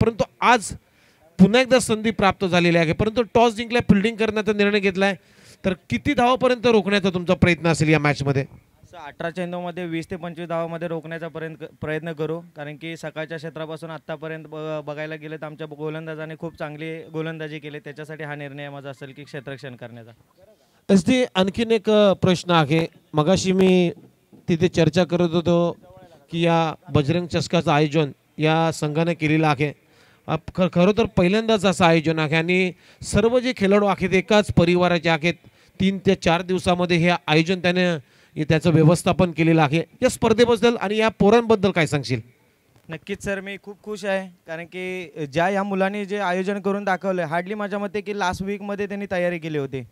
परंतु आज पुन्हा एकदा संधी प्राप्त झालेली आहे, परंतु टॉस जिंकला, फिल्डिंग करण्याचा निर्णय घेतलाय, तर किती धावापर्यंत रोखण्याचा तुमचा प्रयत्न असेल या मॅचमध्ये? 18 चेंडूमध्ये 20 ते 25 धावामध्ये रोखण्याचा प्रयत्न करू, कारण की सकाळच्या क्षेत्रापासून आत्तापर्यंत बघायला गेलं तर आमच्या गोलंदाजाने खूप चांगली गोलंदाजी केली, त्याच्यासाठी हा निर्णय माझा असेल की क्षेत्ररक्षण करण्याचा. SD आणखीन एक प्रश्न आहे. मगाशी मी तिथे चर्चा करत होतो की या बजरंग चषकाचं आयोजन या संघाने केलेलं आहे. खरं तर पहिल्यांदाच असं आयोजन आहे आणि सर्व जे खेळाडू आहेत एकाच परिवाराचे आहेत. 3 ते 4 दिवसामध्ये हे आयोजन त्याने त्याचं व्यवस्थापन केलेलं आहे. या स्पर्धेबद्दल आणि या पोरांबद्दल काय सांगशील? नक्कीच सर, मी खूप खुश आहे, कारण की या मुलांनी जे आयोजन करून दाखवलं, हार्डली माझ्या मते की लास्ट वीकमध्ये त्यांनी तयारी केली होती.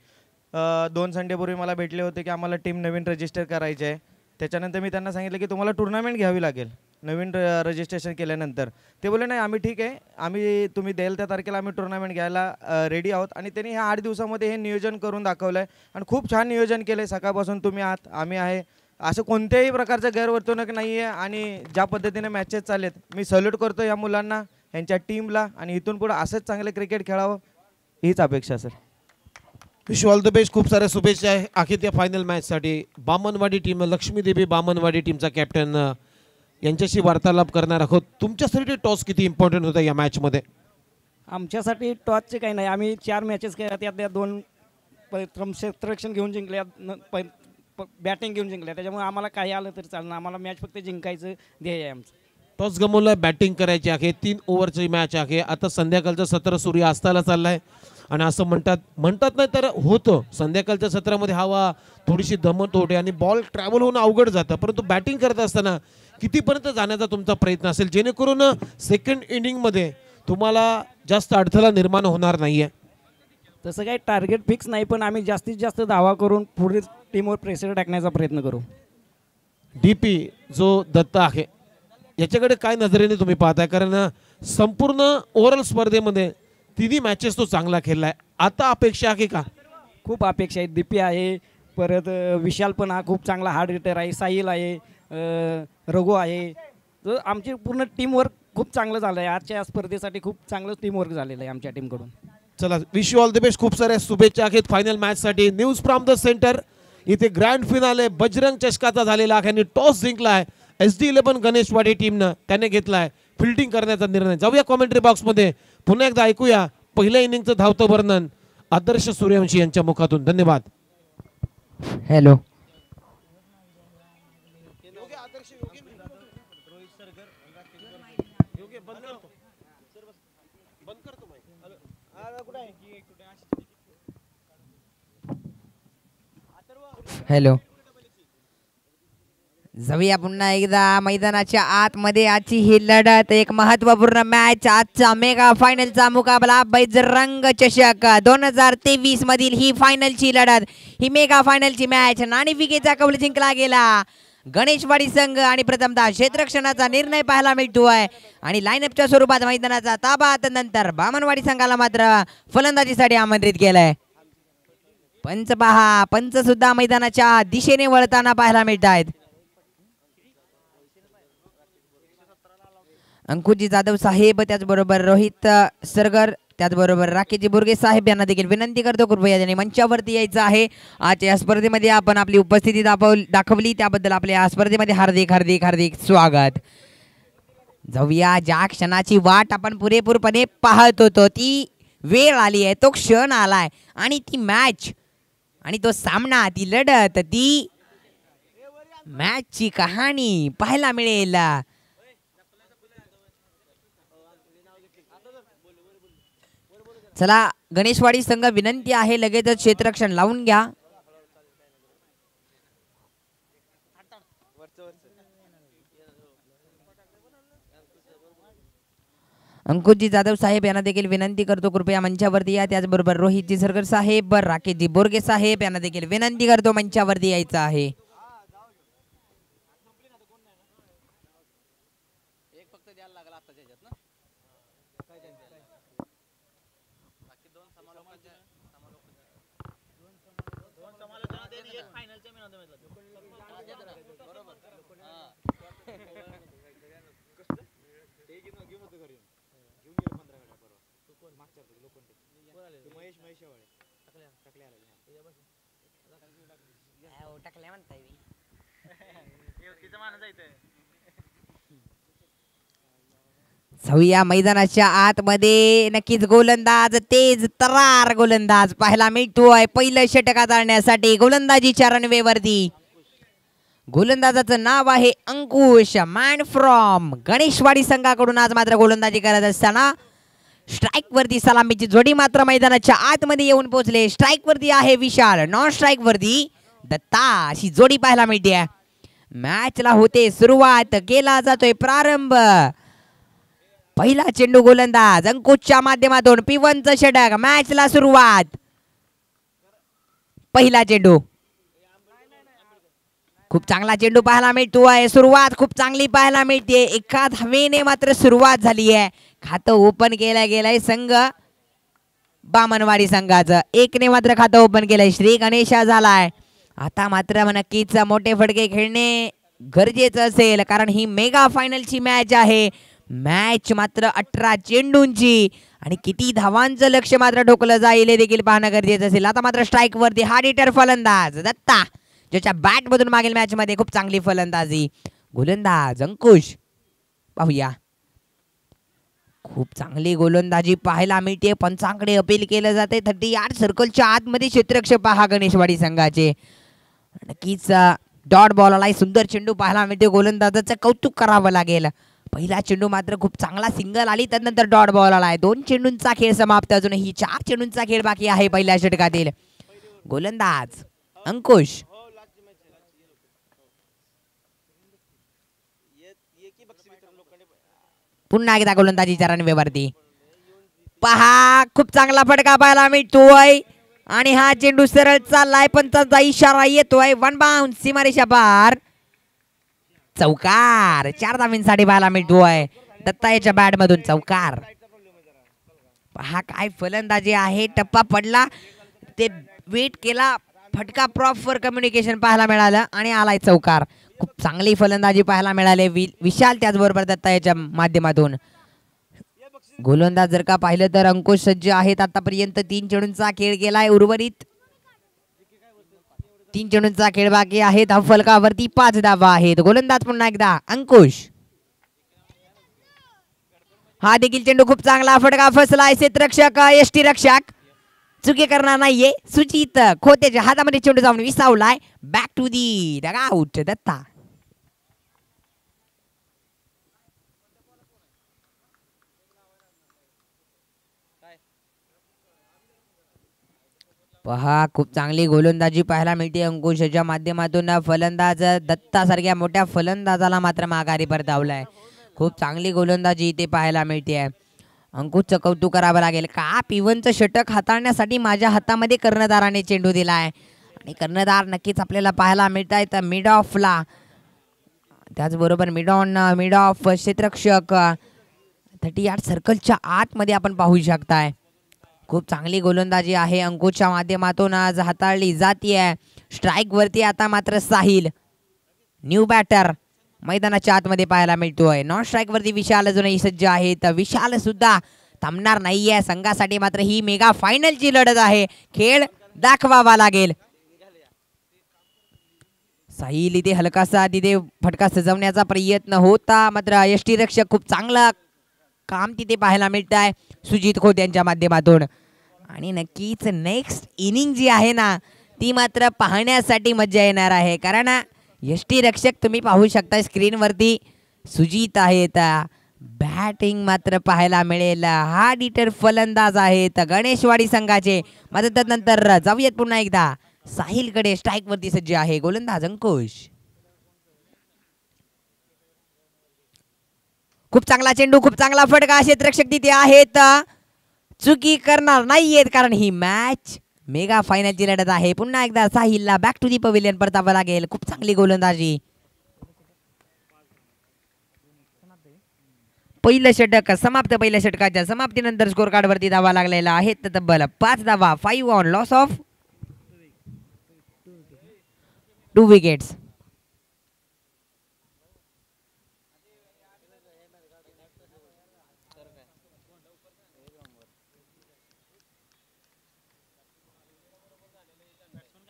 2 संडेपूर्वी मला भेटले होते की आम्हाला टीम नवीन रजिस्टर करायची आहे. त्याच्यानंतर मी त्यांना सांगितलं की तुम्हाला टुर्नामेंट घ्यावी लागेल नवीन रजिस्ट्रेशन केल्यानंतर. ते बोलले नाही, आम्ही ठीक आहे, आम्ही तुम्ही द्याल त्या तारखेला आम्ही टुर्नामेंट घ्यायला रेडी आहोत. आणि त्यांनी ह्या 8 दिवसामध्ये हे नियोजन करून दाखवलं आहे आणि खूप छान नियोजन केलं आहे. सकाळपासून तुम्ही आहात, आम्ही आहे, असं कोणत्याही प्रकारचं गैरवर्तणूक नाही आहे. आणि ज्या पद्धतीने मॅचेस चाललेत, मी सल्यूट करतो या मुलांना, यांच्या टीमला, आणि इथून पुढे असंच चांगले क्रिकेट खेळावं हीच अपेक्षा sir. Wish all the best. खूप साऱ्या शुभेच्छा आहे त्या फायनल मॅचसाठी. बामनवाडी टीम, लक्ष्मीदेवी बामनवाडी टीमचा कॅप्टन यांच्याशी वार्तालाप करणार आहोत. तुमच्यासाठी टॉस किती इम्पॉर्टंट होता या मॅचमध्ये? आमच्यासाठी टॉसचे काही नाही, आम्ही 4 मॅचेस खेळल्या, त्यातल्या 2 क्षेत्ररक्षण घेऊन जिंकल्या, बॅटिंग घेऊन जिंकल्या. त्याच्यामुळे आम्हाला काही आलं तरी चालणार, आम्हाला मॅच फक्त जिंकायचं ध्येय आहे आमचं. टॉस गमावलाय, बॅटिंग करायची आहे, 3 ओव्हरची मॅच आहे. आता संध्याकाळचं सत्र सूर्य अस्ताला चाललाय आणि असं म्हणतात नाही तर होतं, संध्याकाळच्या सत्रामध्ये हवा थोडीशी दमट होते आणि बॉल ट्रॅव्हल होणं अवघड जातं. परंतु बॅटिंग करत असताना कितीपर्यंत जाण्याचा तुमचा प्रयत्न असेल जेणेकरून सेकंड इनिंगमध्ये तुम्हाला जास्त अडथळा निर्माण होणार नाहीये? तसं काही टार्गेट फिक्स नाही, पण आम्ही जास्तीत जास्त धावा करून पुढे टीमवर प्रेशर टाकण्याचा प्रयत्न करू. DP जो दत्त आहे याच्याकडे काय नजरेने तुम्ही पाहताय? कारण संपूर्ण ओव्हरऑल स्पर्धेमध्ये 3 मॅचेस तो चांगला खेळलाय. आता अपेक्षा आहे का? खूप अपेक्षा आहेत. DP आहे, परत विशाल पण हा खूप चांगला हार्ड हिटर आहे, साहिल आहे, रघु आहे. तर आमची पूर्ण टीमवर्क खूप चांगलं झालं आहे. आजच्या स्पर्धेसाठी खूप चांगलं टीमवर्क झालेलं आहे आमच्या टीमकडून. चला, wish you all the best. खूप साऱ्या शुभेच्छा आहेत फायनल मॅचसाठी. न्यूज फ्रॉम द सेंटर इथे ग्रँड फिनाले बजरंग चषकाचा झालेला आहे आणि टॉस जिंकला आहे SD11 गणेशवाडी टीमनं. त्याने घेतलाय फिल्डिंग करण्याचा निर्णय. जाऊया कॉमेंट्री बॉक्समध्ये, पुन्हा एकदा ऐकूया पहिल्या इनिंगचं धावतं वर्णन आदर्श सूर्यवंशी यांच्या मुखातून. धन्यवाद. हॅलो, हॅलो, जाऊया पुन्हा एकदा मैदानाच्या आतमध्ये. आजची ही लढत एक महत्वपूर्ण मॅच, आजचा मेगा फायनलचा मुकाबला बजरंग चषक 2023 मधील ही फायनलची लढत, ही मेगा फायनलची मॅच नाणेफेकीचा कौल जिंकला गेला गणेशवाडी संघ आणि प्रथमतः क्षेत्ररक्षणाचा निर्णय पाहायला मिळतोय आणि लाईनअपच्या स्वरूपात मैदानाचा ताबा नंतर बामनवाडी संघाला मात्र फलंदाजीसाठी आमंत्रित केलंय. पंच पहा, पंच सुद्धा मैदानाच्या दिशेने वळताना पाहायला मिळत आहेत. अंकुजी जाधव साहेब, त्याचबरोबर रोहित सरगर, त्याचबरोबर राकेशजी बोरगे साहेब यांना देखील विनंती करतो कृपया त्यांनी मंचावरती यायचं आहे. आजच्या या स्पर्धेमध्ये आपण आपली उपस्थिती दाखवली त्याबद्दल आपल्या या स्पर्धेमध्ये हार्दिक हार्दिक हार्दिक स्वागत. जाऊया, ज्या क्षणाची वाट आपण पुरेपूरपणे पाहत होतो ती वेळ आली आहे, तो क्षण आलाय आणि ती मॅच आणि तो सामना, ती लढत, ती मॅचची कहाणी पाहायला मिळेल. चला, गणेशवाडी संघ विनंती आहे लगेचच क्षेत्ररक्षण लावून घ्या. अंकुशजी जाधव साहेब यांना देखील विनंती करतो कृपया मंचावरती या. त्याचबरोबर रोहितजी सरगर साहेब, राकेशजी बोरगे साहेब यांना देखील विनंती करतो मंचावरती यायचं आहे. जाऊया मैदानाच्या आतमध्ये. नक्कीच गोलंदाज तेज तरार गोलंदाज पाहायला मिळतोय पहिलं षटक हाताळण्यासाठी गोलंदाजीच्या रनवेवरती. गोलंदाजाचं नाव आहे अंकुश, मॅन फ्रॉम गणेशवाडी संघाकडून आज मात्र गोलंदाजी करत असताना स्ट्राईक वरती सलामीची जोडी मात्र मैदानाच्या आतमध्ये येऊन पोहोचले. स्ट्राईक वरती आहे विशाल, नॉन स्ट्राईक वरती दत्ता अशी जोडी पाहायला मिळते. मॅचला होते सुरुवात, केला जातोय प्रारंभ. पहिला चेंडू गोलंदाज अंकुशच्या माध्यमातून P1चं षटक. मॅचला सुरुवात. पहिला चेंडू, खूप चांगला चेंडू पाहायला मिळतोय. सुरुवात खूप चांगली पाहायला मिळते. एका धावेने मात्र सुरुवात झाली आहे. खातं ओपन केलं गेलंय संघ बामणवाडी संघाचं. एकने मात्र खातं ओपन केलंय. श्री गणेशा झालाय. आता मात्र नक्कीच मोठे फटके खेळणे गरजेचं असेल, कारण ही मेगा फायनलची मॅच आहे. मॅच मात्र 18 चेंडूंची आणि किती धावांचं लक्ष मात्र ठोकलं जाईल हे देखील पाहणं गरजेचं असेल. आता मात्र स्ट्राईक वरती हार्ड हिटर फलंदाज दत्ता, ज्याच्या बॅट मधून मागील मॅच मध्ये खूप चांगली फलंदाजी. गोलंदाज अंकुश पाहूया. खूप चांगली गोलंदाजी पाहायला मिळते. पंचांकडे अपील केलं जाते. 38 सर्कलच्या आतमध्ये क्षेत्ररक्षक पहा गणेशवाडी संघाचे. नक्कीच डॉट बॉल आलाय. सुंदर चेंडू पाहायला मिळते. गोलंदाजाचं कौतुक करावं लागेल. पहिला चेंडू मात्र खूप चांगला सिंगल आली, त्यानंतर डॉट बॉल आलाय. 2 चेंडूंचा खेळ समाप्त. अजूनही 4 चेंडूंचा खेळ बाकी आहे पहिल्या षटकातील. गोलंदाज अंकुश पुन्हा एकदा गोलंदाजीच्या रणवेवरती पहा. खूप चांगला फटका पाहायला मिळतोय आणि हा चेंडू सरळ चाललाय. पंचांचा इशारा येतोय. 1 बाउन्स सीमारेषा पार. चौकार. 4 धावांसाठी पाहायला मिळतोय. दत्ता याच्या बॅट मधून चौकार. पहा काय फलंदाजी आहे. टप्पा पडला, ते वेट केला, फटका प्रॉपर कम्युनिकेशन पाहायला मिळालं आणि आलाय चौकार. खूप चांगली फलंदाजी पाहायला मिळाली विशाल त्याचबरोबर दत्ता याच्या माध्यमातून. गोलंदाज जर का पाहिलं तर अंकुश सज्ज आहेत. आतापर्यंत 3 चेंडूंचा खेळ केलाय. उर्वरित 3 चेंडूंचा खेळ बाकी आहे. धाव फलकावरती 5 धावा आहेत. गोलंदाज पुन्हा एकदा अंकुश. हा देखील चेंडू खूप चांगला. फटका फसलाय. क्षेत्ररक्षक यष्टी रक्षक चुकी करणार नाहीये. सुचित खोतेच्या हातामध्ये चेंडू जाऊन विसावलाय. Back to the dugout Datta. पहा खूप चांगली गोलंदाजी पाहायला मिळते अंकुशच्या माध्यमातून. फलंदाज दत्ता सारख्या मोठ्या फलंदाजाला मात्र माघारी परतावलाय. खूप चांगली गोलंदाजी इथे पाहायला मिळते. अंकुशचं कौतुक करावं लागेल. का P1चं षटक हाताळण्यासाठी माझ्या हातामध्ये कर्णधाराने चेंडू दिलाय आणि कर्णधार नक्कीच आपल्याला पाहायला मिळत आहेत मिड ऑफला. त्याचबरोबर मिड ऑफ क्षेत्ररक्षक 38 सर्कलच्या आतमध्ये आपण पाहू शकताय. खूप चांगली गोलंदाजी आहे अंकुशच्या माध्यमातून आज हाताळली जातीये. स्ट्राईक वरती आता मात्र साहिल न्यू बॅटर मैदानाच्या आतमध्ये पाहायला मिळतोय. नॉन स्ट्राईक वरती विशाल अजूनही सज्ज आहेत. विशाल सुद्धा थांबणार नाहीये. संघासाठी मात्र ही मेगा फायनलची लढत आहे. खेळ दाखवावा लागेल. साहिल इथे हलकासा तिथे फटका सजवण्याचा प्रयत्न होता, मात्र यष्टीरक्षक खूप चांगला काम तिथे पाहायला मिळत आहे सुजित खोत यांच्या माध्यमातून. आणि नक्कीच नेक्स्ट इनिंग जी आहे ना ती मात्र पाहण्यासाठी मजा येणार आहे, कारण यष्टीरक्षक तुम्ही पाहू शकता स्क्रीनवरती सुजित आहेत. बॅटिंग मात्र पाहायला मिळेल. हा डिटर फलंदाज आहेत गणेशवाडी संघाचे. मात्र त्यानंतर जाऊयात पुन्हा एकदा साहिलकडे. स्ट्राईक वरती सज्ज आहे गोलंदाज अंकुश. खूप चांगला चेंडू, खूप चांगला फटका. क्षेत्ररक्षक तिथे आहेत, चुकी करणार नाहीयेत कारण ही मॅच मेगा फायनलची लढत आहे. पुन्हा एकदा साहिलला बॅक टू दी पवेलियन परतावं लागेल. खूप चांगली गोलंदाजी. पहिलं षटक समाप्त. पहिल्या षटकाच्या समाप्तीनंतर स्कोर कार्ड वरती धावा लागलेला आहे तब्बल 5 धावा. 5 ऑन लॉस ऑफ 2 विकेट्स.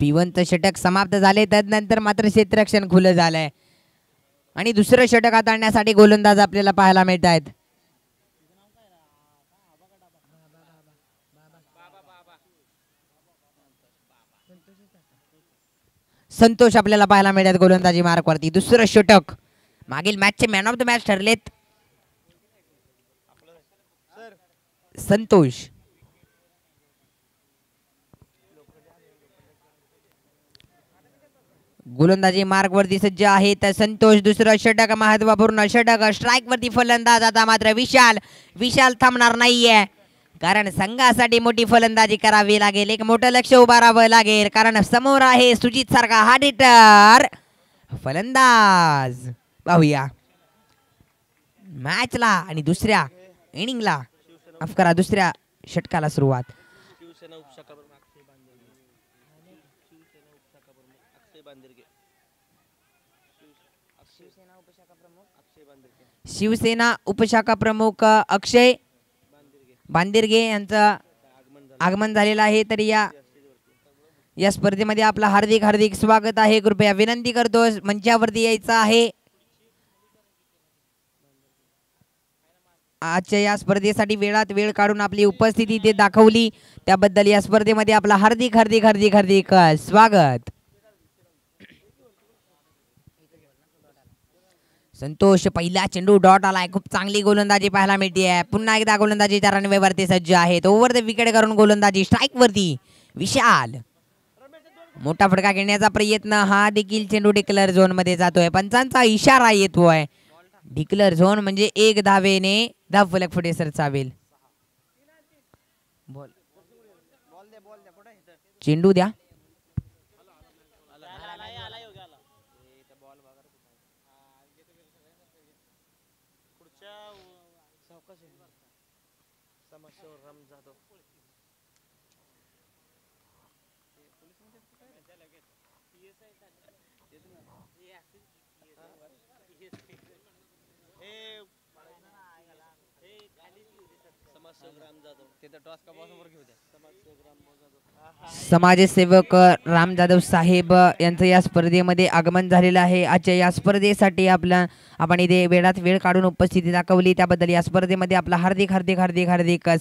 P1चं षटक समाप्त झाले. तदनंतर मात्र क्षेत्ररक्षण खुलं झालंय आणि दुसरं षटक हाताळण्यासाठी गोलंदाज आपल्याला पाहायला मिळत आहेत. संतोष आपल्याला पाहायला मिळतात गोलंदाजी मार्कवरती. दुसरं षटक. मागील मॅचचे मॅन ऑफ द मॅच ठरलेत संतोष. गोलंदाजी मार्कवरती सज्ज आहेत संतोष. दुसरं षटक महत्वपूर्ण षटक. स्ट्राईक वरती फलंदाज. आता मात्र विशाल थांबणार नाहीये कारण संघासाठी मोठी फलंदाजी करावी लागेल. एक मोठं लक्ष उभारावं लागेल कारण समोर आहे सुजित सारखा हार्ड हिटर फलंदाज. पाहूया मॅचला आणि दुसऱ्या इनिंगला माफ करा दुसऱ्या षटकाला सुरुवात. शिवसेना उपशाखा प्रमुख अक्षय बांदिरगे यांचं आगमन झालेलं आहे. तर या स्पर्धेमध्ये आपलं हार्दिक स्वागत आहे. कृपया विनंती करतो मंचावरती यायचं आहे. आजच्या या स्पर्धेसाठी वेळात वेळ काढून आपली उपस्थिती ते दाखवली त्याबद्दल या स्पर्धेमध्ये आपलं हार्दिक स्वागत. संतोष पहिला चेंडू डॉट आलाय. खूप चांगली गोलंदाजी पाहायला मिळते. पुन्हा एकदा गोलंदाजीच्या रनवेवरती सज्ज आहेत. ओव्हर द विकेट करून गोलंदाजी स्ट्राईक वरती विशाल. मोठा फटका घेण्याचा प्रयत्न. हा देखील चेंडू डिक्लेअर झोन मध्ये जातोय. पंचांचा इशारा येतोय. डिक्लेअर झोन म्हणजे 1 धावेने धावफलक पुढे सरसावेल. चेंडू द्या. समाजसेवक राम जाधव साहेब यांचं या स्पर्धेमध्ये आगमन झालेलं आहे. आजच्या या स्पर्धेसाठी आपण इथे वेळात वेळ काढून उपस्थिती दाखवली त्याबद्दल या स्पर्धेमध्ये आपलं हार्दिक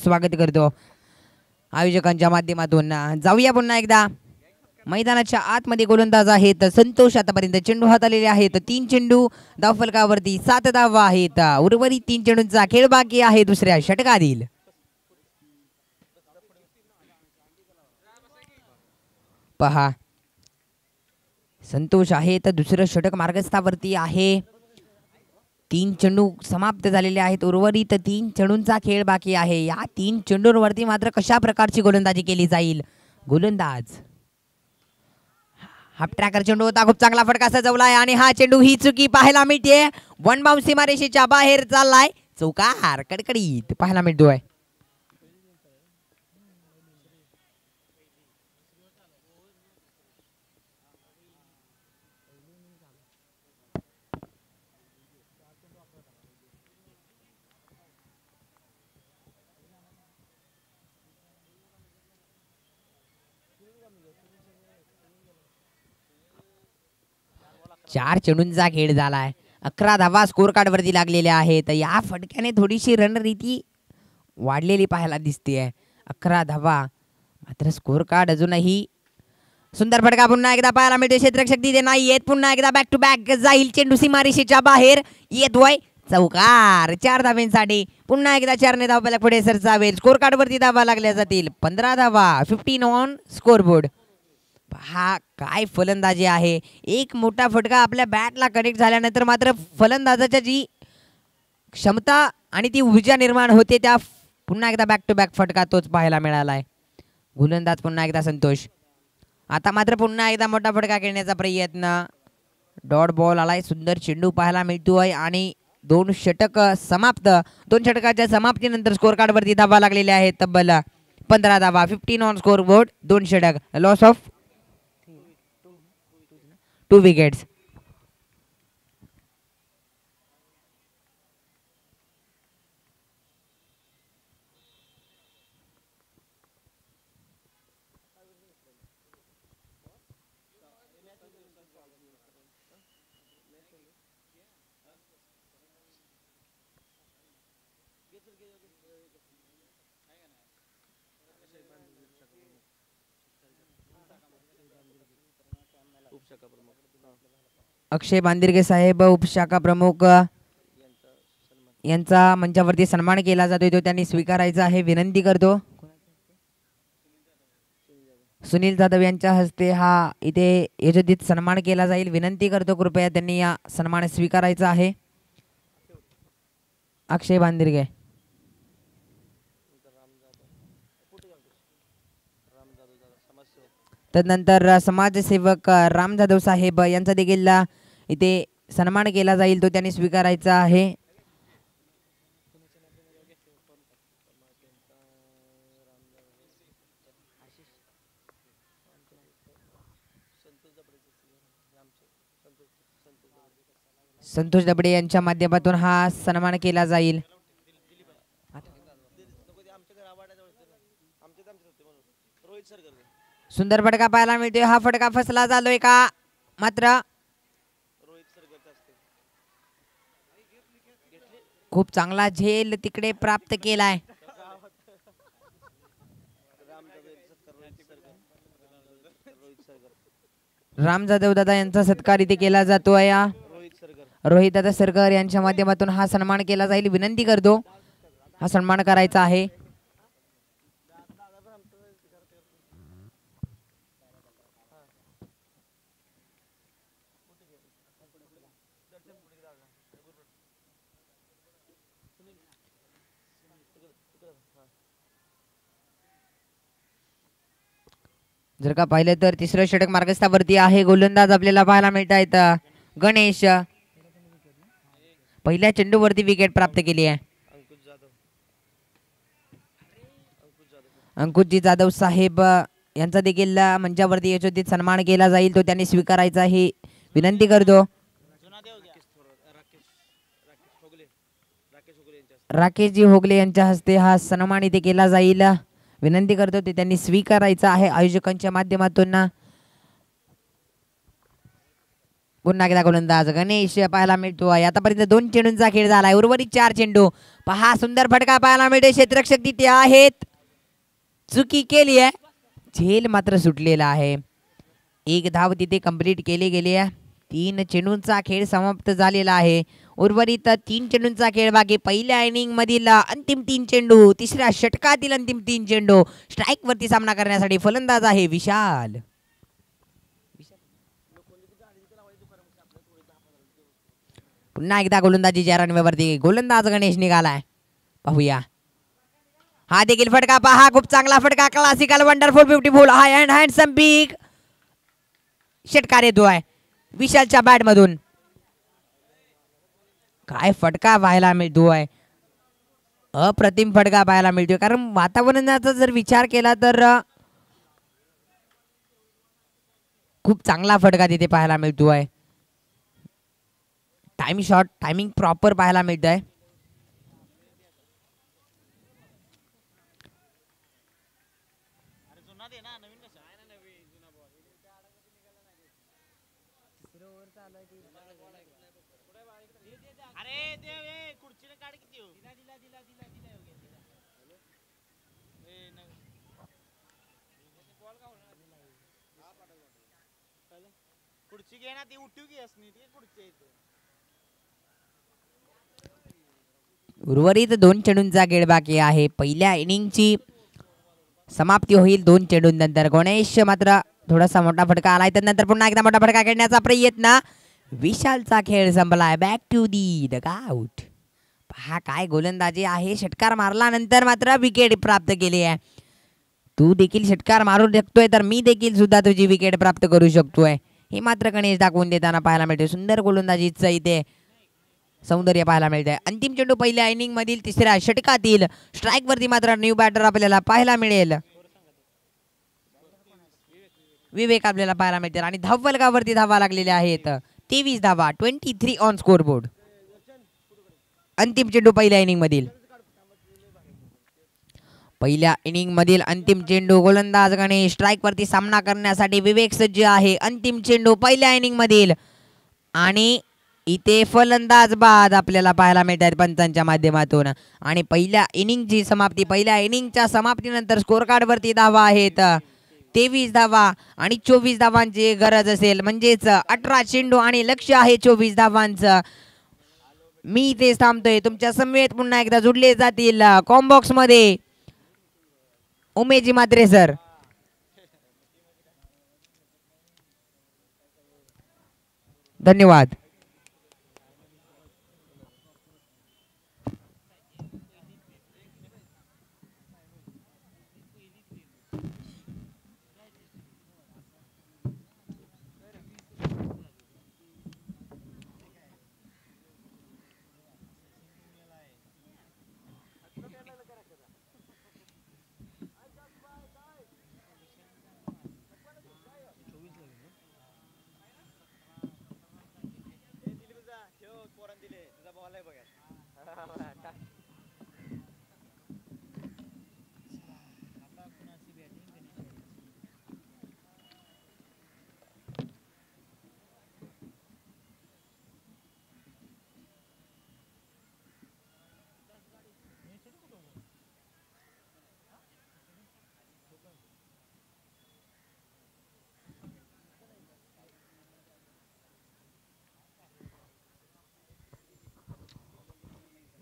स्वागत करतो आयोजकांच्या माध्यमातून. जाऊया पुन्हा एकदा मैदानाच्या आतमध्ये. गोलंदाज आहेत संतोष. आतापर्यंत चेंडू हाताळलेले आहेत. 3 चेंडू धावफलकावरती 7 धावा आहेत. उर्वरित 3 चेंडूंचा खेळ बाकी आहे दुसऱ्या षटकातील. पहा संतोष आहे तर दुसरं षटक मार्गस्थावरती आहे. 3 चेंडू समाप्त झालेले आहेत. उर्वरित 3 चेंडूंचा खेळ बाकी आहे. या 3 चेंडूंवरती मात्र कशा प्रकारची गोलंदाजी केली जाईल. गोलंदाज हाफ ट्रॅकर चेंडू होता. खूप चांगला फटका सजवलाय आणि हा चेंडू ही चुकी पाहायला मिळते. वन बाउंस सीमारेषेच्या बाहेर चाललाय. चौकार कडकडीत पाहायला मिळतोय. चार चेंडूंचा खेळ झालाय. 11 धावा स्कोर कार्ड वरती लागलेल्या आहेत. या फटक्याने थोडीशी रणनीती वाढलेली पाहायला दिसते. 11 धावा मात्र स्कोर कार्ड अजूनही. सुंदर फटका पुन्हा एकदा पाहायला मिळते. क्षेत्ररक्षक तिथे नाही येत. पुन्हा एकदा बॅक टू बॅक जाईल चेंडू सीमारेषेच्या बाहेर येतोय. चौकार 4 धाव्यांसाठी. पुन्हा एकदा 4 धावा पुढे सरसावेल. स्कोर कार्ड वरती धावा लागल्या जातील. 15 धावा 15 ऑन स्कोरबोर्ड. हा काय फलंदाजी आहे. एक मोठा फटका आपल्या बॅटला कनेक्ट झाल्यानंतर मात्र फलंदाजाची जी क्षमता आणि ती ऊर्जा निर्माण होते त्या पुन्हा एकदा बॅक टू बॅक फटका तोच पाहायला मिळालाय. गोलंदाज पुन्हा एकदा संतोष. आता मात्र पुन्हा एकदा मोठा फटका खेळण्याचा प्रयत्न. डॉट बॉल आलाय. सुंदर चेंडू पाहायला मिळतोय आणि 2 षटक समाप्त. 2 षटकाच्या समाप्तीनंतर स्कोर कार्ड वरती धावा लागलेल्या आहेत. तब्बल 15 धावा 15 ऑन स्कोर बोर्ड. 2 षटक. Loss of 2 wickets. Akshay Bandirge साहेब उपशाखा प्रमुख यांचा मंचावरती सन्मान केला जातोय तो त्यांनी स्वीकारायचा आहे, विनंती करतो. सुनील जाधव यांच्या हस्ते हा इथे यशोदीत सन्मान केला जाईल, विनंती करतो कृपया त्यांनी या सन्मान स्वीकारायचा आहे. अक्षय बांदिरगे तदनंतर समाजसेवक राम जाधव साहेब यांचा देखील इथे सन्मान केला जाईल, तो त्यांनी स्वीकारायचा आहे. संतोष दबडे यांच्या माध्यमातून हा सन्मान केला जाईल. सुंदर फटका पाहायला मिळतोय, हा फटका फसला झालोय का मात्र खूप चांगला झेल तिकडे प्राप्त केलाय. राम जाधव दादा यांचा सत्कार इथे केला जातोय. रोहित दादा सरकर यांच्या माध्यमातून हा सन्मान केला जाईल, विनंती करतो हा सन्मान करायचा आहे. जर का पाहिलं तर तिसरं षटक मार्गस्थावरती आहे. गोलंदाज आपल्याला पाहायला मिळत आहेत गणेश. पहिल्या चेंडूवरती विकेट प्राप्त केली आहे. अंकुशजी जाधव साहेब यांचा देखील मंचावरती यशोदीत सन्मान केला जाईल, तो त्यांनी स्वीकारायचा आहे, विनंती करतो. राकेशजी होगले यांच्या हस्ते हा सन्मान इथे केला जाईल, विनंती करतो ते त्यांनी स्वीकारायचा आहे आयोजकांच्या माध्यमातून. पुन्हा एकदा गोलंदाज गणेश पाहायला मिळतोय. आतापर्यंत 2 चेंडूंचा खेळ झालाय, उर्वरित 4 चेंडू. पहा सुंदर फटका पाहायला मिळतोय, क्षेत्ररक्षक तिथे आहेत, चुकी केली आहे, झेल मात्र सुटलेला आहे. 1 धाव तिथे कंप्लीट केली गेली आहे. 3 चेंडूंचा खेळ समाप्त झालेला आहे. उर्वरित 3 चेंडूंचा खेळ बाकी. पहिल्या इनिंग मधील अंतिम 3 चेंडू, तिसऱ्या षटकातील अंतिम 3 चेंडू. स्ट्राईक वरती सामना करण्यासाठी फलंदाज आहे विशाल. पुन्हा एकदा गोलंदाजीच्या रणवेवरती गोलंदाज गणेश निघालाय, पाहूया. हा देखील फटका पहा, खूप चांगला फटका, classical wonderful beautiful high and handsome big षटकार येतोय विशालच्या बॅट मधून. काय फटका पाहायला मिळतोय, अप्रतिम फटका पाहायला मिळतोय. कारण वातावरणाचा जर विचार केला तर खूप चांगला फटका तिथे पाहायला मिळतोय. टाइम शॉट, टायमिंग प्रॉपर पाहायला मिळतंय. उर्वरित 2 चेंडूंचा खेळ बाकी आहे. पहिल्या इनिंगची समाप्ती होईल 2 चेंडूंनंतर. गणेश मात्र थोडासा मोठा फटका आलाय, त्यानंतर पुन्हा एकदा मोठा फटका खेळण्याचा प्रयत्न. विशालचा खेळ संपलाय, बॅक टू दी डगआउट. पहा काय गोलंदाजी आहे, षटकार मारल्यानंतर मात्र विकेट प्राप्त केली आहे. तू देखील षटकार मारू शकतोय तर मी देखील सुद्धा तुझी विकेट प्राप्त करू शकतोय, हे मात्र गणेश दाखवून देताना पाहायला मिळते. सुंदर गोलंदाजीचं इथे सौंदर्य पाहायला मिळतंय. अंतिम चेंडू पहिल्या इनिंग मधील तिसऱ्या षटकातील. स्ट्राईक वरती मात्र न्यू बॅटर आपल्याला पाहायला मिळेल, विवेक आपल्याला पाहायला मिळतील. आणि धावफलकावरती धावा लागलेल्या आहेत 23 धावा, 23 ऑन स्कोर बोर्ड. अंतिम चेंडू पहिल्या इनिंग मधील. पहिल्या इनिंग मधील अंतिम चेंडू. गोलंदाज गणेश स्ट्राईक वरती सामना करण्यासाठी विवेक सज्ज आहे. अंतिम चेंडू पहिल्या इनिंग मधील आणि इथे फलंदाज बाद आपल्याला पाहायला मिळतात पंचांच्या माध्यमातून. आणि पहिल्या इनिंगची समाप्ती, पहिल्या इनिंगच्या समाप्तीनंतर स्कोर कार्डवरती धावा आहेत 23 धावा आणि 24 धावांची गरज असेल, म्हणजेच 18 चेंडू आणि लक्ष्य आहे 24 धावांचं. मी इथेच थांबतोय. तुमच्या समवेत पुन्हा एकदा जुडले जातील कॉम्बॉक्स मध्ये उमेजी मात्रे सर. धन्यवाद.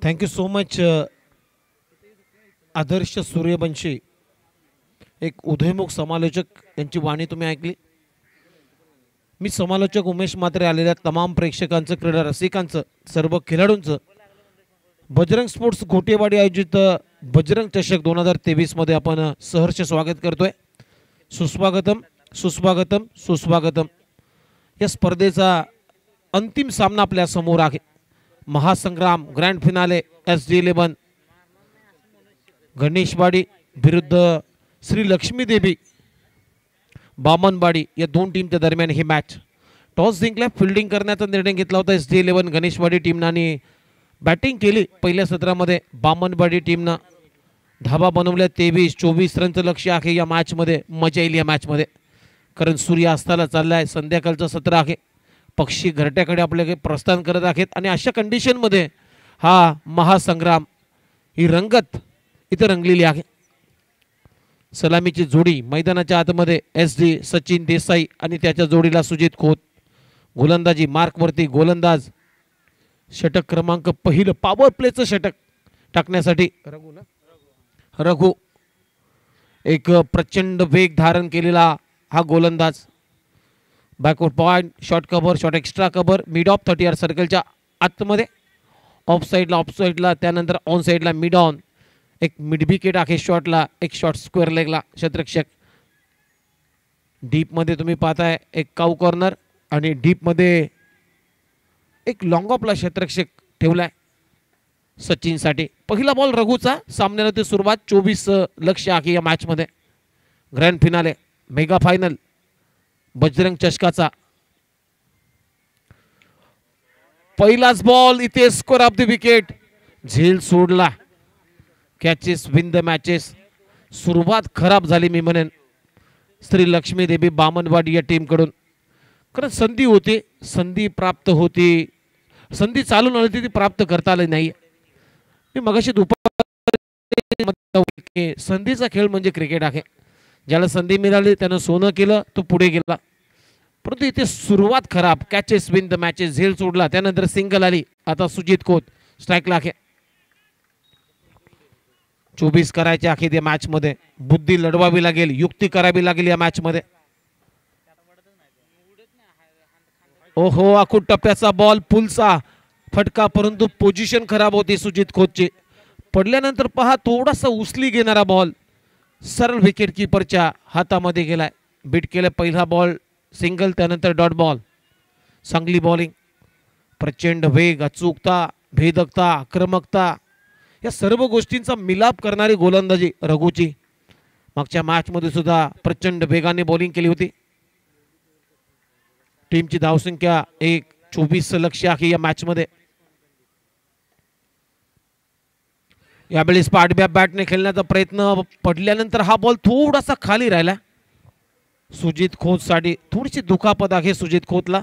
थँक्यू सो मच आदर्श सूर्यवंशी, एक उदयमुख समालोचक यांची वाणी तुम्ही ऐकली. मी समालोचक उमेश मात्रे आलेल्या तमाम प्रेक्षकांचं, क्रीडा रसिकांचं, सर्व खेळाडूंचं बजरंग स्पोर्ट्स घोटेवाडी आयोजित बजरंग चषक 2023 मध्ये आपण सहर्ष स्वागत करतोय. सुस्वागतम सुस्वागतम सुस्वागतम. या स्पर्धेचा अंतिम सामना आपल्या समोर आहे. महासंग्राम ग्रँड फिनाले SD11 गणेशवाडी विरुद्ध श्री लक्ष्मी देवी बामनवाडी या दोन टीमच्या दरम्यान ही मॅच. टॉस जिंकल्या फिल्डिंग करण्याचा निर्णय घेतला होता SD11 गणेशवाडी टीमनं आणि बॅटिंग केली पहिल्या सत्रामध्ये. बामनवाडी टीमनं धाबा बनवल्या 23-24 रनचं लक्ष्य आहे या मॅचमध्ये. मजा येईल या मॅचमध्ये, कारण सूर्य अस्ताला चाललाय. संध्याकाळचं सत्र आहे. पक्षी घरट्याकडे आपल्याकडे प्रस्थान करत आहेत आणि अशा कंडिशनमध्ये हा महासंग्राम, ही रंगत इथे रंगलेली आहे. सलामीची जोडी मैदानाच्या आतमध्ये SD सचिन देसाई आणि त्याच्या जोडीला सुजित खोत. गोलंदाजी मार्कवरती गोलंदाज, षटक क्रमांक पहिलं पॉवर प्लेचं षटक टाकण्यासाठी रघु. एक प्रचंड वेग धारण केलेला हा गोलंदाज. Backward point, short cover, short extra cover, mid of 30 सर्कलच्या आतमध्ये, ऑफ साईडला, त्यानंतर ऑन साईडला मिड ऑन. एक मिड विकेट आहे शॉटला, एक शॉर्ट स्क्वेअर लेगला क्षेत्ररक्षक. डीपमध्ये तुम्ही पाहताय एक काऊ कॉर्नर आणि डीपमध्ये एक लॉंग ऑफला क्षेत्ररक्षक ठेवलाय सचिनसाठी. पहिला बॉल रघुचा. सामन्याला ते सुरुवात. 24 लक्ष्य आहे या मॅचमध्ये. Grand finale mega final Bajrang चषकाचा. पहिलाच बॉल, इथे स्कोर ऑफ द विकेट. झेल सोडला. Catches win the matches. सुरुवात खराब झाली मी म्हणेन श्री लक्ष्मी देवी बामनवाडी या टीमकडून, कारण संधी होती, संधी प्राप्त होती, संधी चालून आली ती प्राप्त करता आली नाही. मी मगाशी दुपारी संधीचा खेळ म्हणजे क्रिकेट आहे. ज्याला संधी मिळाली त्यानं सोनं केलं, तो पुढे गेला. परंतु इथे सुरुवात खराब. Catches win the matches. झेल सोडला, त्यानंतर सिंगल आली. आता सुजित खोत स्ट्राईकला आहे. 24 करायचे आहे या मॅच मध्ये. बुद्धी लढवावी लागेल, युक्ती करावी लागेल या मॅच मध्ये. ओहो, आखूड टप्प्याचा बॉल, पुलचा फटका, परंतु पोझिशन खराब होती सुजित खोतची. पडल्यानंतर पहा थोडासा उचली घेणारा बॉल सरळ विकेट किपरच्या हातामध्ये गेलाय. बीट केलं. पहिला बॉल सिंगल, त्यानंतर डॉट बॉल. चांगली बॉलिंग, प्रचंड वेग, अचूकता, भेदकता, आक्रमकता, या सर्व गोष्टींचा मिलाप करणारी गोलंदाजी रघुची. मागच्या मॅच मध्ये सुद्धा प्रचंड वेगाने बॉलिंग केली होती. टीमची धावसंख्या 24 लक्ष्य आहे या मॅच मध्ये. यावेळेस पाठव्या बॅटने खेळण्याचा प्रयत्न. पडल्यानंतर हा बॉल थोडासा खाली राहिला. सुजित खोत साठी थोडीशी दुखापत आहे सुजित खोतला.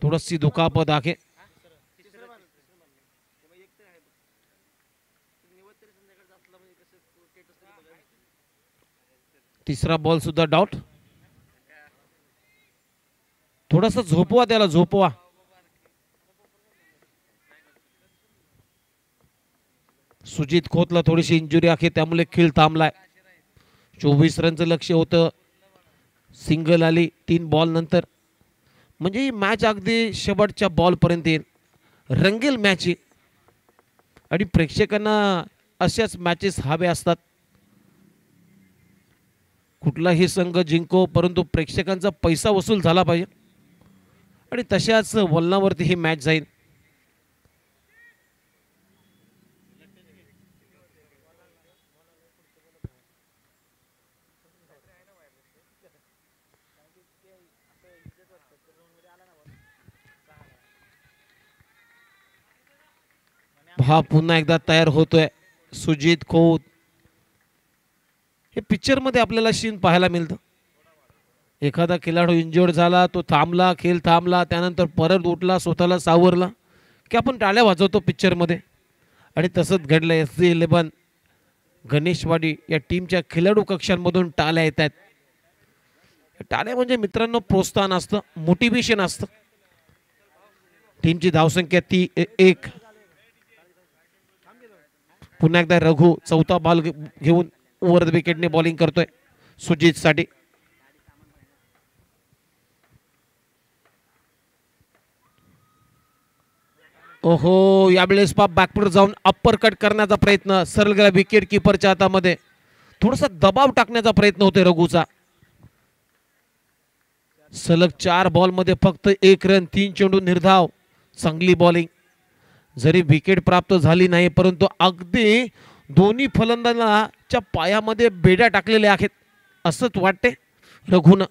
थोडीशी दुखापत आहे. तिसरा बॉल सुद्धा डॉट. थोडासा झोपवा त्याला, झोपवा. सुजित खोतला थोडीशी इंजुरी आहे, त्यामुळे खेळ थांबलाय. 24 रनचं लक्ष होतं. सिंगल आली 3 बॉल नंतर. म्हणजे ही मॅच अगदी शेवटच्या बॉल पर्यंत येईल. रंगेल मॅच ही. आणि प्रेक्षकांना अशाच मॅचेस हवे असतात. कुठलाही संघ जिंको, परंतु प्रेक्षकांचा पैसा वसूल झाला पाहिजे. आणि तशाच वलनावरती ही मॅच जाईल. हा पुन्हा एकदा तयार होतोय सुजित खोत. हे पिक्चर मध्ये आपल्याला सीन पाहायला मिळतं. एखादा खेळाडू इंजर्ड झाला, तो थांबला, खेळ थांबला, त्यानंतर परत उठला, स्वतःला सावरला की आपण टाळ्या वाजवतो पिक्चर मध्ये. आणि तसंच घडलं. SG11 गणेशवाडी या टीमच्या खेळाडू कक्षांमधून टाळ्या येत आहेत. टाळ्या म्हणजे मित्रांनो प्रोत्साहन असतं, मोटिवेशन असतं. टीमची धावसंख्या ती 1. पुन्हा एकदा रघु चौथा बॉल घेऊन ओव्हर द विकेटने बॉलिंग करतोय सुजित साठी. ओहो, यावेळेस बॅकफुट जाऊन अप्पर कट करण्याचा प्रयत्न. सरळ गेला विकेट किपरच्या हातामध्ये. थोडासा दबाव टाकण्याचा प्रयत्न होतोय रघुचा. सलग 4 बॉल मध्ये फक्त 1 रन, 3 चेंडू निर्धाव. चांगली बॉलिंग. जरी विकेट प्राप्त झाली नाही, परंतु अगदी दोन्ही फलंदाजांच्या पायामध्ये बेड्या टाकलेल्या आहेत असंच वाटते रघुनं.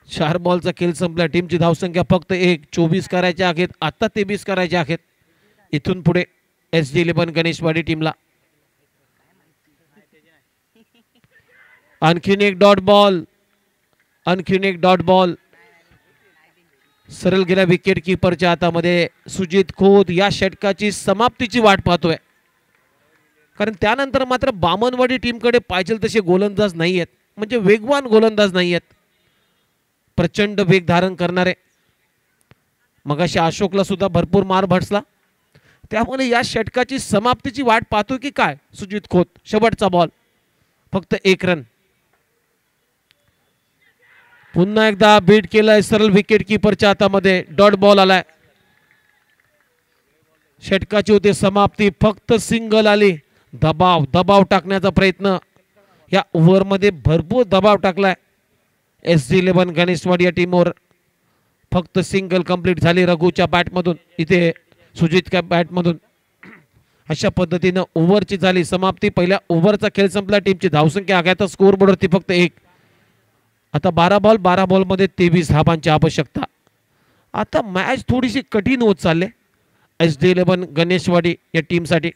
चार बॉलचा खेळ संपला. टीमची धावसंख्या फक्त 1. 24 करायच्या आहेत, आता 23 करायच्या आहेत. इथून पुढे SG11 गणेशवाडी टीमला. आणखीन एक डॉट बॉल, आणखीन एक डॉट बॉल. सरळ गेल्या विकेट किपरच्या हातामध्ये. सुजित खोत या षटकाची समाप्तीची वाट पाहतोय. कारण त्यानंतर मात्र बामनवाडी टीमकडे पाहिजे तसे गोलंदाज नाही आहेत. म्हणजे वेगवान गोलंदाज नाही आहेत, प्रचंड वेग धारण करणारे. मगाशी अशोकला सुद्धा भरपूर मार भडसला. त्यामुळे या षटकाची समाप्तीची वाट पाहतोय की काय सुजित खोत. शेवटचा बॉल, फक्त 1 रन. पुन्हा एकदा बीट केलाय सरळ विकेट किपरच्या हातामध्ये. डॉट बॉल आलाय. षटकाची होते समाप्ती, फक्त सिंगल आली. दबाव दबाव टाकण्याचा प्रयत्न. या ओव्हर मध्ये भरपूर दबाव टाकलाय SG11 गणेशवाडी या टीमवर. फक्त सिंगल कंप्लीट झाली रघुच्या बॅटमधून, इथे सुजितच्या बॅटमधून. अशा पद्धतीनं ओव्हरची झाली समाप्ती. पहिल्या ओव्हरचा खेळ संपला. टीमची धावसंख्या आघात स्कोर बोर्डवरती फक्त 1. आता 12 बॉल मध्ये 23 धावांची आवश्यकता. आता मॅच थोडीशी कठीण होत चालले SG11 गणेशवाडी या टीमसाठी.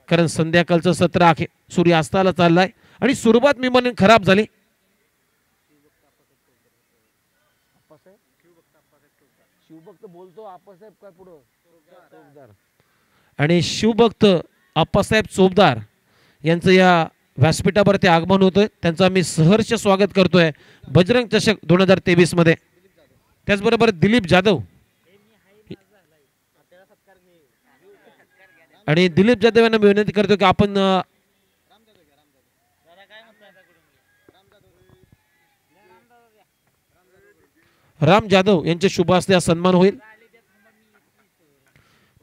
कारण संध्याकाळचं सत्र आहे, सूर्यास्ताला चाललाय आणि सुरुवात मी म्हणेन खराब झाली. आणि शिवभक्त आप्पासाहेब चोपदार यांचं या व्यासपीठावरती आगमन होतोय. त्यांचं आम्ही सहर्ष स्वागत करतोय बजरंग चषक 2023 मध्ये. त्याचबरोबर दिलीप जाधव आणि दिलीप जाधव यांना मी विनंती करतो की आपण राम जाधव यांच्या शुभ हस्ते सन्मान होईल.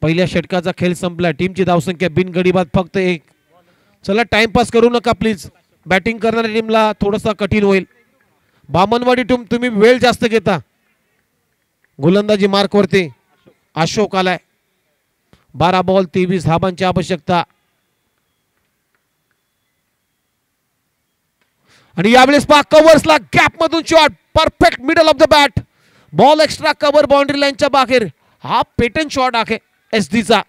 पहिल्या षटकाचा खेळ संपला. टीमची धावसंख्या बिनगडीबाद फक्त 1. चला टाइमपास करू नका प्लीज. बॅटिंग करणाऱ्या टीमला थोडासा कठीण होईल. बामनवाडी टीम तुम्ही वेळ जास्त घेता. गोलंदाजी मार्क वरती अशोक आलाय. 12 बॉल 23 धावांची आवश्यकता. आणि यावेळेस कव्हर्सला गॅप मधून shot, perfect middle of the bat. Ball extra cover boundary लाईनच्या बाहेर. हा पेटन शॉट आहे SDचा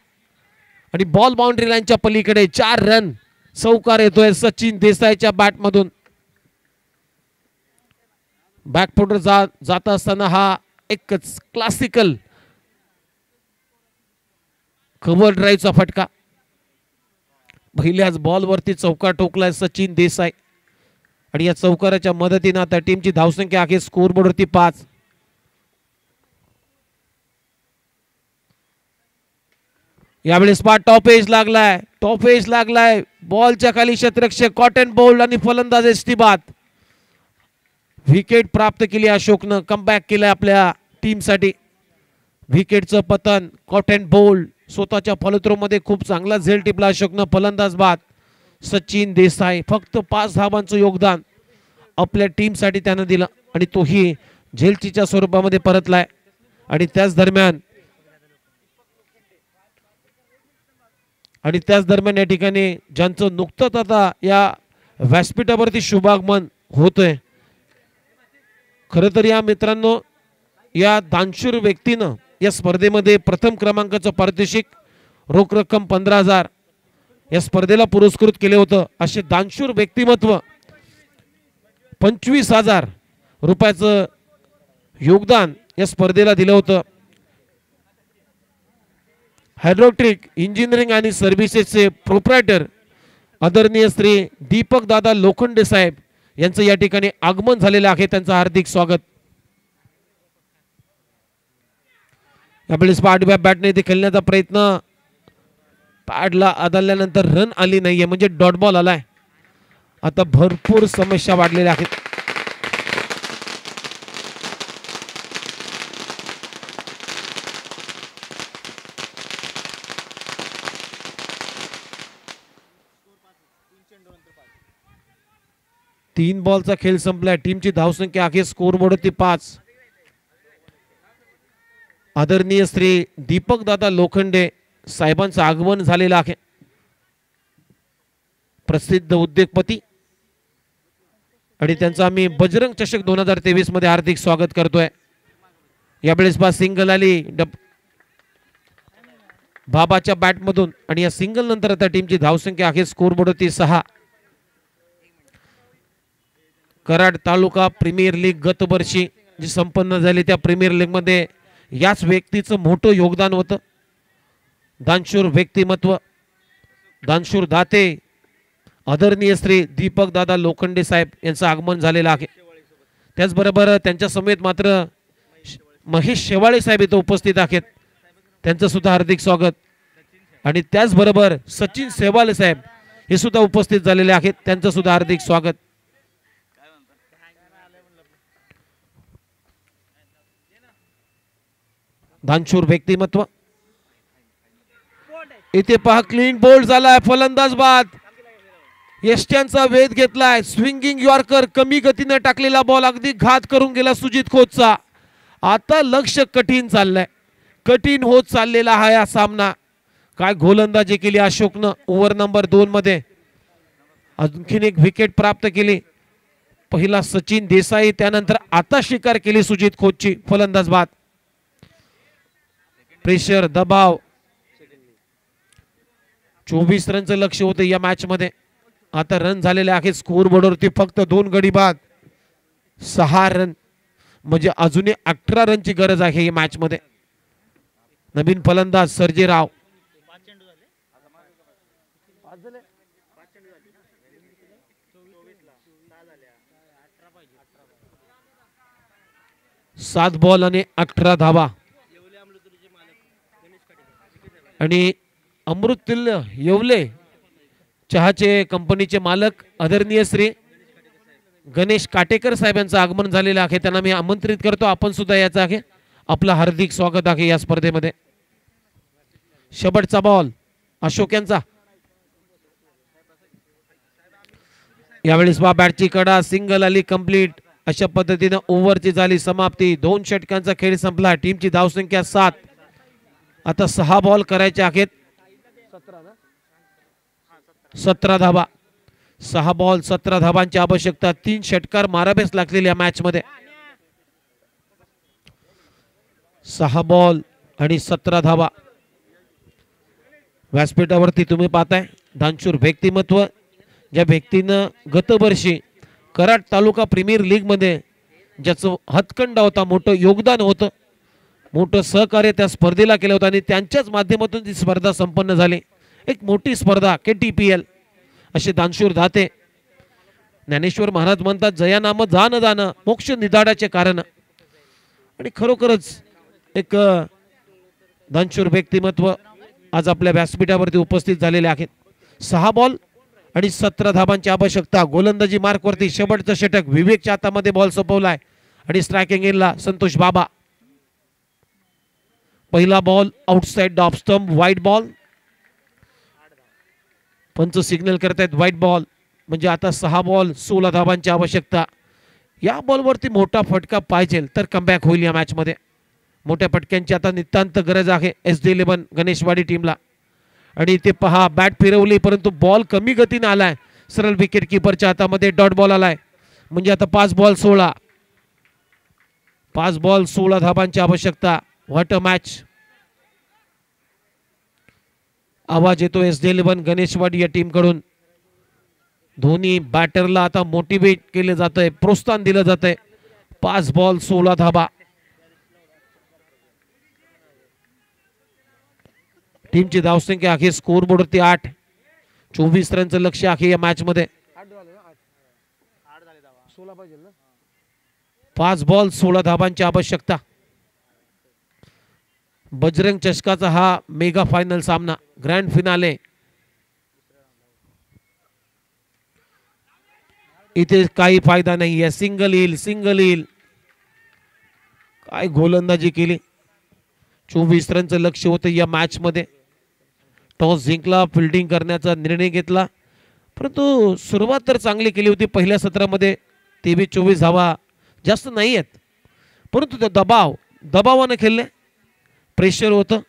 आणि बॉल बाउंड्री लाईनच्या पलीकडे. 4 रन चौकार येतोय सचिन देसाईच्या बॅट मधून. बॅकफुटर जात असताना हा एकच क्लासिकल कव्हर ड्राईव्हचा फटका. पहिल्याच बॉलवरती चौकार ठोकलाय सचिन देसाई आणि या चौकाराच्या मदतीने आता टीमची धावसंख्या आहे स्कोरबोर्डवरती 5. यावेळेस टॉप एज लागलाय. बॉलच्या खाली क्षेत्ररक्षक कॉटन बोल्ड आणि फलंदाज इस्तिबात. विकेट प्राप्त केली अशोकनं. कमबॅक केलंय आपल्या टीमसाठी. विकेटचं पतन कॉटन बोल्ड. स्वतःच्या फॉलोथ्रो मध्ये खूप चांगला झेल टिपला अशोकनं. फलंदाज बाद सचिन देसाई. फक्त 5 धावांचं योगदान आपल्या टीमसाठी त्यानं दिलं आणि तोही झेलचीच्या स्वरूपामध्ये परतलाय. आणि त्याच दरम्यान या ठिकाणी ज्यांचं नुकतंच आता या व्यासपीठावरती शुभागमन होतंय. खरं तर या मित्रांनो या दानशूर व्यक्तीनं या स्पर्धेमध्ये प्रथम क्रमांकाचं पारितोषिक रोख रक्कम 15,000 या स्पर्धेला पुरस्कृत केले होतं. असे दानशूर व्यक्तिमत्व 25,000 रुपयाचं योगदान या स्पर्धेला दिलं होतं. हायड्रोट्रिक इंजिनिअरिंग आणि सर्व्हिसेसचे प्रोप्रायटर आदरणीय श्री दीपक दादा लोखंडे साहेब यांचं या ठिकाणी आगमन झालेलं आहे. त्यांचं हार्दिक स्वागत. यावेळेस आडव्या बॅटने ते खेळण्याचा प्रयत्न. पॅडला आदळल्यानंतर रन आली नाहीये म्हणजे डॉट बॉल आलाय. आता भरपूर समस्या वाढलेल्या आहेत. तीन बॉलचा खेळ संपलाय. टीमची धावसंख्या आहे स्कोरबोर्डवरती 5. आदरणीय श्री दीपक दादा लोखंडे साहेबांचं आगमन झालेलं आहे. प्रसिद्ध उद्योगपती आणि त्यांचं आम्ही बजरंग चषक 2023 मध्ये हार्दिक स्वागत करतोय. यावेळेस सिंगल आली बाबाच्या बॅट मधून आणि या सिंगल नंतर आता टीमची धावसंख्या आहे स्कोरबोर्डवरती 6. कराड तालुका प्रीमियर लीग गत वर्षी जी संपन्न झाली त्या प्रीमियर लीग मध्ये याच व्यक्तीचं मोठं योगदान होतं. दानशूर व्यक्तिमत्व दानशूर दाते आदरणीय श्री दीपक दादा लोखंडे साहेब यांचं आगमन झालेलं आहे. त्याचबरोबर त्यांच्या समेत मात्र महेश शेवाळे साहेब इथं उपस्थित आहेत. त्यांचं सुद्धा हार्दिक स्वागत. आणि त्याचबरोबर सचिन सेवाले साहेब हे सुद्धा उपस्थित झालेले आहेत. त्यांचं सुद्धा हार्दिक स्वागत. दानशूर व्यक्तिमत्व. इथे पहा क्लीन बोल्ड झालाय. फलंदाज बाद. यष्ट्यांचा वेध घेतलाय. स्विंगिंग यॉर्कर कमी गतीने टाकलेला बॉल अगदी घात करून गेला सुजित खोतचा. आता लक्ष कठीण चाललंय. कठीण होत चाललेला हा या सामना. काय गोलंदाजी केली अशोकनं ओव्हर नंबर 2 मध्ये. आणखीन एक विकेट प्राप्त केली. पहिला सचिन देसाई त्यानंतर आता शिकार केली सुजित खोतची. फलंदाज बाद. प्रेशर दबाव 24 रनचं लक्ष होतं या मॅच मध्ये. आता रन झालेले आहेत स्कोरबोर्डवरती फक्त 2 गडी बाद 6 रन म्हणजे अजूनही 18 रनची गरज आहे या मॅच मध्ये. नवीन फलंदाज सर्जेराव. सात बॉल आणि 18 धावा. आणि अमृततुल्य येवले चहाचे कंपनीचे मालक आदरणीय श्री गणेश काटेकर साहेबांचं आगमन झालेलं आहे. त्यांना मी आमंत्रित करतो. आपण सुद्धा याचं आहे. आपलं हार्दिक स्वागत आहे या स्पर्धेमध्ये. शेवटचा बॉल अशोक यांचा. यावेळेस बॅटची कडा. सिंगल आली कंप्लीट. अशा पद्धतीने ओव्हरची झाली समाप्ती. 2 षटकांचा खेळ संपला. टीमची धावसंख्या 7. आता 6 बॉल करायचे आहेत. 17 धावा. 6 बॉल 17 धावांची आवश्यकता. 3 षटकार मारावेच लागलेले या मॅच मध्ये. 6 बॉल आणि 17 धावा. व्यासपीठावरती तुम्ही पाहताय दानशूर व्यक्तिमत्व ज्या व्यक्तीनं गतवर्षी कराड तालुका प्रीमियर लीगमध्ये ज्याचं हातखंडा होता, मोठं योगदान होतं, मोठं सहकार्य त्या स्पर्धेला केलं होतं आणि त्यांच्याच माध्यमातून ती स्पर्धा संपन्न झाली. एक मोठी स्पर्धा KTPL असे दानशूर दाते. ज्ञानेश्वर महाराज म्हणतात जया नाम जान दान मोक्ष निदाडाचे कारण. आणि खरोखरच एक दानशूर व्यक्तिमत्व आज आपल्या व्यासपीठावरती उपस्थित झालेले आहेत. 6 बॉल आणि 17 धाबांची आवश्यकता. गोलंदाजी मार्कवरती शेवटचं षटक. विवेकच्या हातामध्ये बॉल सोपवलाय आणि स्ट्रायकिंग एंडला संतोष बाबा. पहिला बॉल आउटसाइड ऑफ स्टंप, वाईट बॉल. पंच सिग्नल करतायत वाईट बॉल. म्हणजे आता 6 बॉल 16 धाबांची आवश्यकता. या बॉलवरती मोठा फटका पाहिजे तर कमबॅक होईल या मॅच मध्ये. मोठ्या फटक्यांची आता नितांत गरज आहे SD11 गणेशवाडी टीमला. आणि ते पहा बॅट फिरवली परंतु बॉल कमी गतीने आलाय. सरळ विकेट किपरच्या हातामध्ये डॉट बॉल आलाय. म्हणजे आता 5 बॉल 16 धाबांची आवश्यकता. What a match. आवाज येतो SD11 गणेशवाडी या टीम कडून. दोन्ही बॅटरला आता मोटिवेट केले जात आहे, प्रोत्साहन दिलं जात आहे. 5 बॉल 16 धाबा. टीमची धावसंख्या आहे स्कोर बोर्डवरती 8. 24 रनचं लक्ष आहे या मॅच मध्ये. 5 बॉल 16 धाबांची आवश्यकता. बजरंग चषकाचा हा मेगा फायनल सामना, ग्रँड फिनाले. इथे काही फायदा नाही आहे. सिंगल येईल. काय गोलंदाजी केली. 24 रनचं लक्ष होतं या मॅच मध्ये. टॉस जिंकला, फिल्डिंग करण्याचा निर्णय घेतला, परंतु सुरुवात तर चांगली केली होती. पहिल्या सत्रामध्ये 23-24 धावा जास्त नाही आहेत, परंतु तो दबावाने खेळले. प्रेशर होतं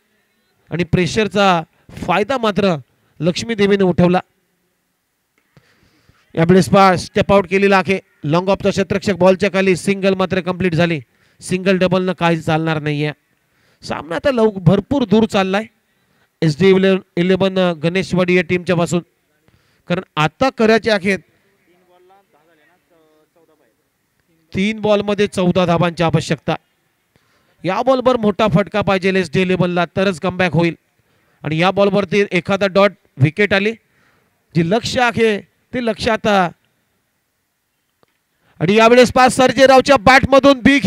आणि प्रेशरचा फायदा मात्र लक्ष्मी देवीने उठवला. यावेळेस स्टेप आउट केलेला आहे. लॉंग ऑफचा क्षेत्ररक्षक बॉलच्या खाली. सिंगल मात्र कंप्लीट झाली. सिंगल डबलनं काही चालणार नाहीये. सामना आता भरपूर दूर चाललाय SD11 गणेशवाडी या टीमच्या पासून. कारण आता करायचे आहेत 3 बॉलमध्ये 14 धाबांची आवश्यकता. या बॉलवर मोठा फटका पाहिजे SD11ला तरच कमबॅक होईल. आणि या बॉलवरती एखादा डॉट विकेट आली. जी लक्ष आहे ते लक्ष आता. आणि यावेळेस पास सर्जेरावच्या बॅट मधून बिग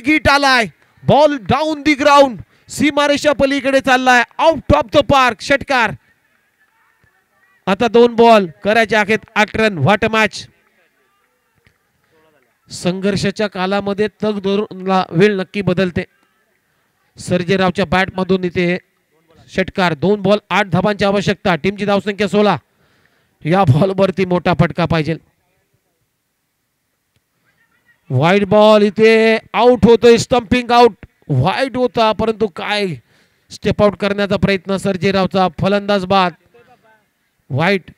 हिट आलाय. Ball down the ground. सीमारेषा पलीकडे चाललाय. Out of the park. षटकार. आता 2 बॉल करायचे आहेत 8 रन. What a match. संघर्षाच्या कालामध्ये तग धरूनला वेळ नक्की बदलते. सर्जेरावच्या बॅट मधून इथे षटकार. 2 बॉल 8 धाबांची आवश्यकता. टीमची धावसंख्या 16. या बॉलवरती मोठा फटका पाहिजे. वाईट बॉल. इथे आउट होतोय. Stumping out. वाईट होता परंतु काय स्टेप आउट करण्याचा प्रयत्न सर्जेरावचा. फलंदाज बाद. वाईट.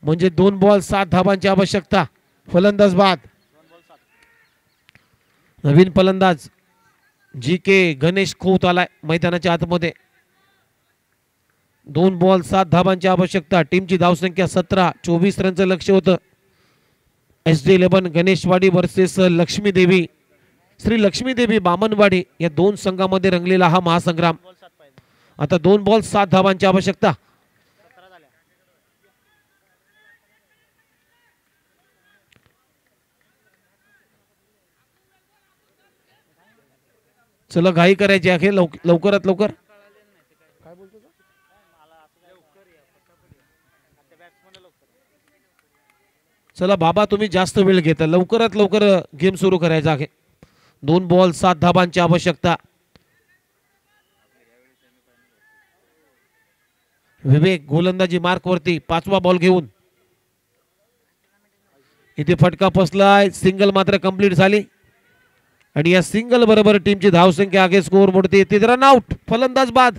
म्हणजे 2 बॉल 7 धाबांची आवश्यकता. फलंदाज बाद. नवीन फलंदाज GK गणेश खोत आलाय मैदानाच्या आतमध्ये. 2 बॉल 7 धाबांची आवश्यकता. टीमची धावसंख्या 17. 24 रनचं लक्ष होतं. SD11 गणेशवाडी वर्सेस लक्ष्मी देवी, श्री लक्ष्मी देवी बामनवाडी या 2 संघामध्ये रंगलेला हा महासंग्राम. आता 2 बॉल 7 धाबांची आवश्यकता. चला घाई करायची आहे लवकरात लवकर. चला बाबा तुम्ही जास्त वेळ घेता. लवकरात लवकर गेम सुरू करायचा आहे. 2 बॉल 7 धाबांची आवश्यकता. विवेक गोलंदाजी मार्क वरती 5वा बॉल घेऊन. इथे फटका फसलाय. सिंगल मात्र कंप्लीट झाली. आणि या सिंगल बरोबर टीमची धावसंख्या आगे स्कोर बोर्डती. 3 run out. फलंदाज बाद.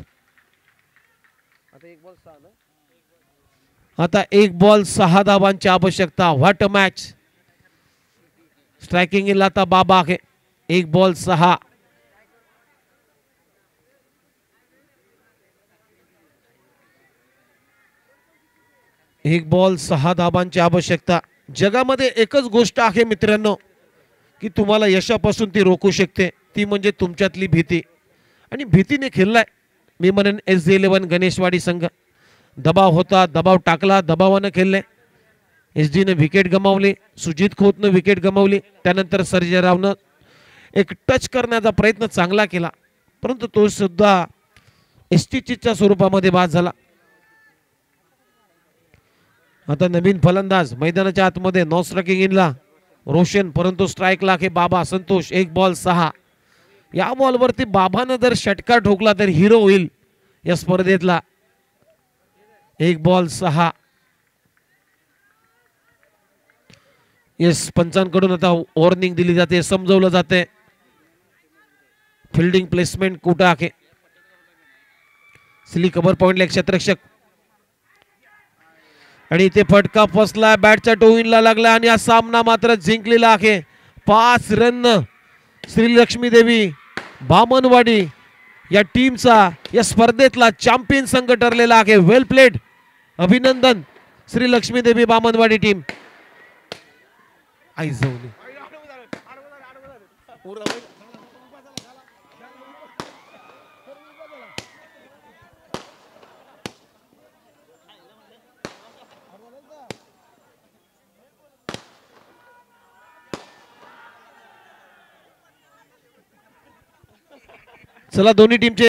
आता 1 बॉल 6 धाबांची आवश्यकता. What a match. Striking in आता बाबा आहे. 1 बॉल 6. एक बॉल 6 धाबांची आवश्यकता. जगामध्ये एकच गोष्ट आहे मित्रांनो की तुम्हाला यशापासून ती रोखू शकते, ती म्हणजे तुमच्यातली भीती. आणि भीतीने खेळलाय मी म्हणेन SG11 गणेशवाडी संघ. दबाव होता, दबाव टाकला, दबावानं खेळले. SGने विकेट गमावली, सुजित खोतनं विकेट गमावली. त्यानंतर सर्जेरावनं एक टच करण्याचा प्रयत्न चांगला केला, परंतु तो सुद्धा एसटीच्या स्वरूपामध्ये बाद झाला. आता नवीन फलंदाज मैदानाच्या आतमध्ये नॉन स्ट्रायकिंग इनला रोशन, परंतु स्ट्राईकला आहे बाबा संतोष. 1 बॉल 6. या बॉलवरती बाबानं जर षटकार ठोकला तर हिरो होईल या स्पर्धेतला. 1 बॉल 6. येस, पंचांकडून आता वॉर्निंग दिली जाते, समजवलं जाते फिल्डिंग प्लेसमेंट कुठं आहे. स्ली कव्हर पॉइंटला एक क्षेत्ररक्षक आणि इथे फटका फसला, बॅटच्या टोईनला लागला आणि हा सामना मात्र जिंकलेला आहे 5 रन. श्रीलक्ष्मी देवी बामनवाडी या टीमचा या स्पर्धेतला चॅम्पियन संघ ठरलेला आहे. वेल प्लेड, अभिनंदन श्रीलक्ष्मी देवी बामनवाडी टीम. आई जाऊन चला दोन्ही टीमचे